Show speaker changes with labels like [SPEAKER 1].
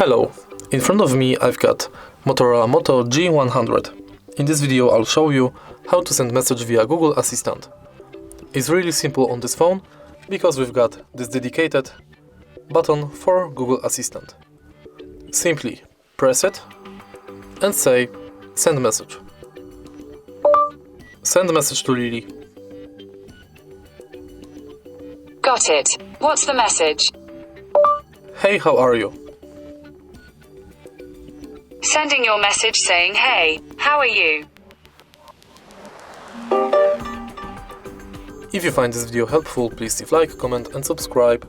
[SPEAKER 1] Hello, in front of me I've got Motorola Moto G100. In this video I'll show you how to send message via Google Assistant. It's really simple on this phone because we've got this dedicated button for Google Assistant. Simply press it and say send message. Send message to Lily.
[SPEAKER 2] Got it. What's the message?
[SPEAKER 1] Hey, how are you?
[SPEAKER 2] Sending your message saying, hey, how are you?
[SPEAKER 1] If you find this video helpful, please leave like, comment and subscribe.